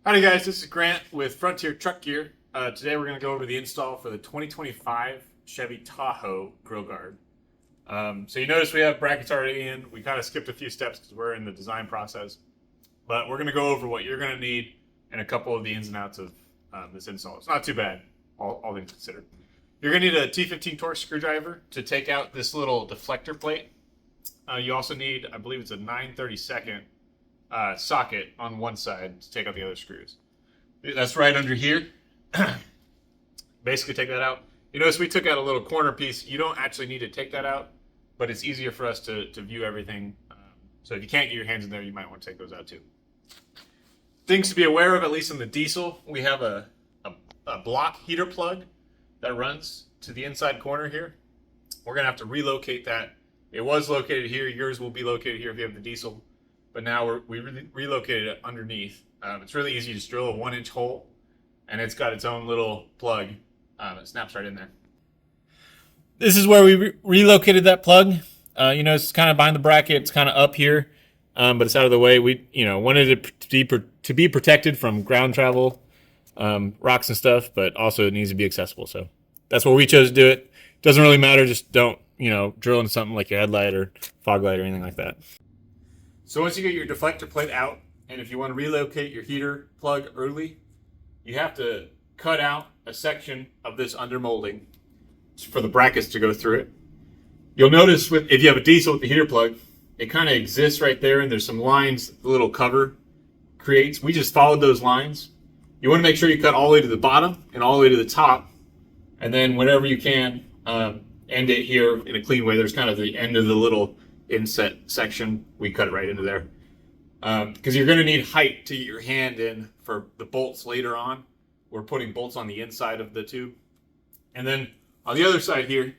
Howdy guys, this is Grant with Frontier Truck Gear. Today we're going to go over the install for the 2025 Chevy Tahoe grill guard. So you notice we have brackets already in. We kind of skipped a few steps because we're in the design process. But we're going to go over what you're going to need and a couple of the ins and outs of this install. It's not too bad, all things considered. You're going to need a T15 Torx screwdriver to take out this little deflector plate. You also need, I believe it's a 9/32 socket on one side to take out the other screws. That's right under here. Basically take that out. You notice we took out a little corner piece. You don't actually need to take that out, but it's easier for us to view everything. So if you can't get your hands in there, you might want to take those out too. Things to be aware of, at least in the diesel, we have a block heater plug that runs to the inside corner here. We're going to have to relocate that. It was located here. Yours will be located here if you have the diesel. But now we relocated it underneath. It's really easy. You just drill a 1-inch hole, and it's got its own little plug that snaps right in there. This is where we relocated that plug. You know, it's kind of behind the bracket. It's kind of up here, but it's out of the way. We, wanted it to be protected from ground travel, rocks and stuff, but also it needs to be accessible. So that's where we chose to do it. Doesn't really matter. Just don't, drill into something like your headlight or fog light or anything like that. So once you get your deflector plate out, and if you want to relocate your heater plug early, you have to cut out a section of this undermolding for the brackets to go through it. You'll notice if you have a diesel with the heater plug, it kind of exists right there, and there's some lines the little cover creates. We just followed those lines. You want to make sure you cut all the way to the bottom and all the way to the top, and then whenever you can, end it here in a clean way. There's kind of the end of the little inset section. We cut it right into there because you're going to need height to get your hand in for the bolts later on. We're putting bolts on the inside of the tube, and then on the other side here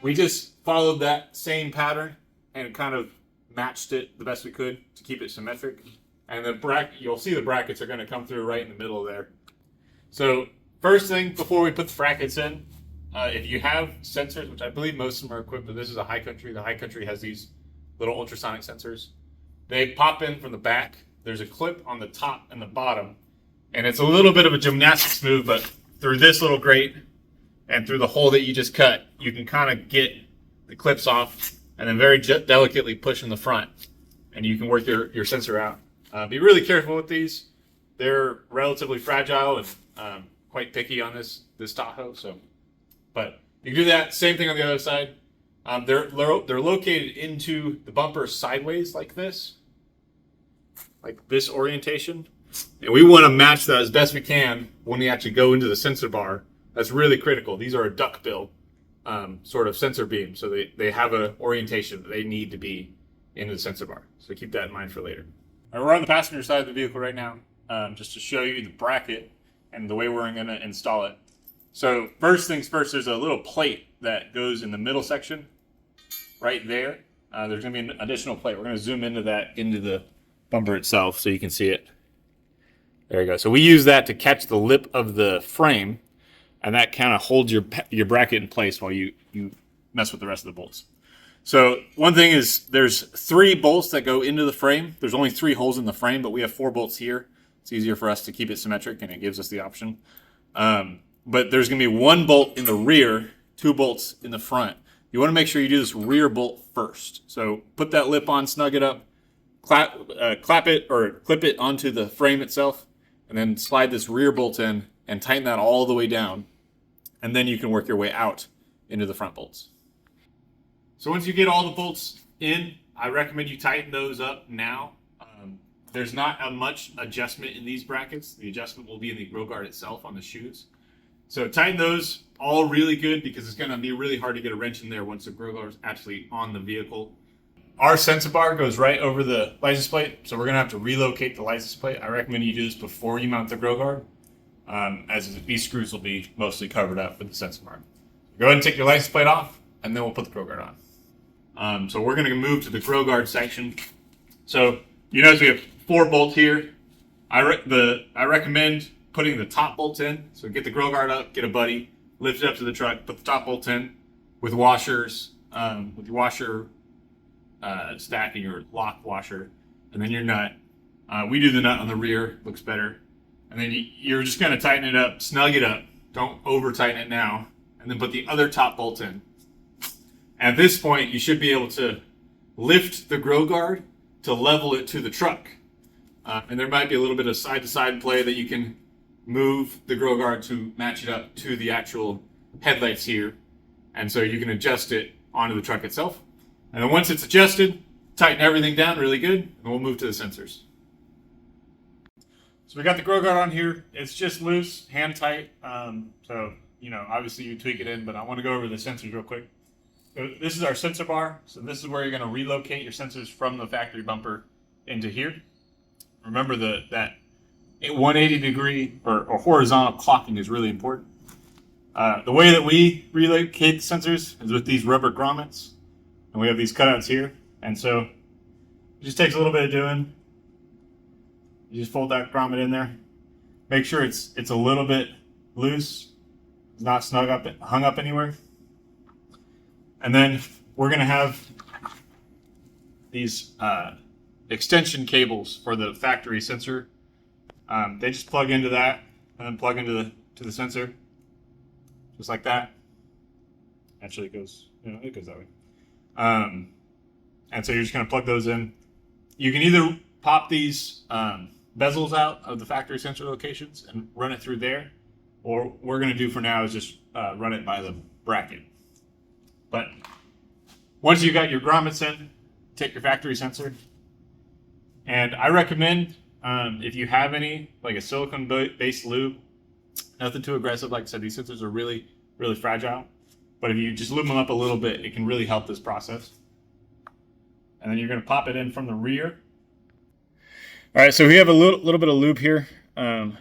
we just followed that same pattern and kind of matched it the best we could to keep it symmetric. And the you'll see the brackets are going to come through right in the middle there. So first thing before we put the brackets in, if you have sensors, which I believe most of them are equipped with, this is a High Country. The High Country has these little ultrasonic sensors. They pop in from the back. There's a clip on the top and the bottom. And it's a little bit of a gymnastics move, but through this little grate and through the hole that you just cut, you can kind of get the clips off and then very delicately push in the front. And you can work your sensor out. Be really careful with these. They're relatively fragile and quite picky on this Tahoe. But you can do that. Same thing on the other side. They're located into the bumper sideways like this orientation. And we want to match that as best we can when we actually go into the sensor bar. That's really critical. These are a duckbill sort of sensor beam. So they have an orientation that they need to be into the sensor bar. So keep that in mind for later. All right, we're on the passenger side of the vehicle right now, just to show you the bracket and the way we're going to install it. So first things first, there's a little plate that goes in the middle section right there. There's going to be an additional plate. We're going to zoom into the bumper itself so you can see it. There you go. So we use that to catch the lip of the frame, and that kind of holds your bracket in place while you mess with the rest of the bolts. So one thing is there's 3 bolts that go into the frame. There's only 3 holes in the frame, but we have 4 bolts here. It's easier for us to keep it symmetric, and it gives us the option. But there's going to be 1 bolt in the rear, 2 bolts in the front. You want to make sure you do this rear bolt first. So put that lip on, snug it up, clap it or clip it onto the frame itself, and then slide this rear bolt in and tighten that all the way down. And then you can work your way out into the front bolts. So once you get all the bolts in, I recommend you tighten those up now. There's not much adjustment in these brackets. The adjustment will be in the grill guard itself on the shoes. So tighten those all really good because it's going to be really hard to get a wrench in there once the grill guard is actually on the vehicle. Our sensor bar goes right over the license plate, so we're going to have to relocate the license plate. I recommend you do this before you mount the grill guard, as these screws will be mostly covered up with the sensor bar. Go ahead and take your license plate off, and then we'll put the grill guard on. So we're going to move to the grill guard section. So you notice we have 4 bolts here. I recommend putting the top bolt in. So get the grill guard up, get a buddy, lift it up to the truck, put the top bolt in with washers, with your washer stack and your lock washer, and then your nut. We do the nut on the rear, looks better. And then you're just going to tighten it up, snug it up. Don't over tighten it now. And then put the other top bolt in. At this point, you should be able to lift the grill guard to level it to the truck. And there might be a little bit of side-to-side play that you can move the grill guard to match it up to the actual headlights here. And so you can adjust it onto the truck itself. And then once it's adjusted, tighten everything down really good, and we'll move to the sensors. So we got the grill guard on here. It's just loose, hand tight. So, obviously you tweak it in, but I want to go over the sensors real quick. So this is our sensor bar. So this is where you're going to relocate your sensors from the factory bumper into here. Remember that 180 degree or horizontal clocking is really important. The way that we relocate the sensors is with these rubber grommets. And we have these cutouts here. And so it just takes a little bit of doing. You just fold that grommet in there. Make sure it's a little bit loose. It's not hung up anywhere. And then we're going to have these extension cables for the factory sensor. They just plug into that and then plug into the sensor, just like that. Actually, it goes that way. And so you're just going to plug those in. You can either pop these bezels out of the factory sensor locations and run it through there, or what we're going to do for now is just run it by the bracket. But once you got your grommets in, take your factory sensor. And I recommend, if you have any, like a silicone-based lube, nothing too aggressive. Like I said, these sensors are really, really fragile. But if you just lube them up a little bit, it can really help this process. And then you're going to pop it in from the rear. All right, so we have a little bit of lube here. I'm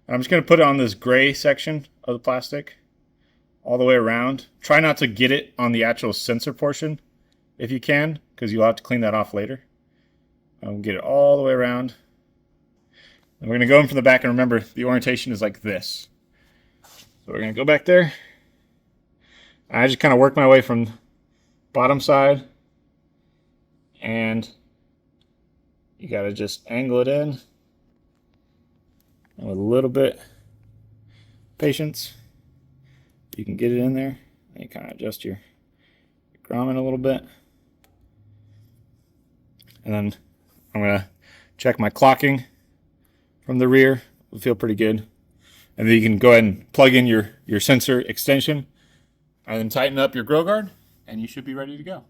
just going to put it on this gray section of the plastic all the way around. Try not to get it on the actual sensor portion if you can, because you'll have to clean that off later. Get it all the way around. And we're going to go in from the back, and remember, the orientation is like this. So we're going to go back there. I just kind of work my way from bottom side, and you got to just angle it in, and with a little bit patience, you can get it in there. And you kind of adjust your grommet a little bit, and then I'm going to check my clocking from the rear. It'll feel pretty good. And then you can go ahead and plug in your sensor extension and then tighten up your grill guard, and you should be ready to go.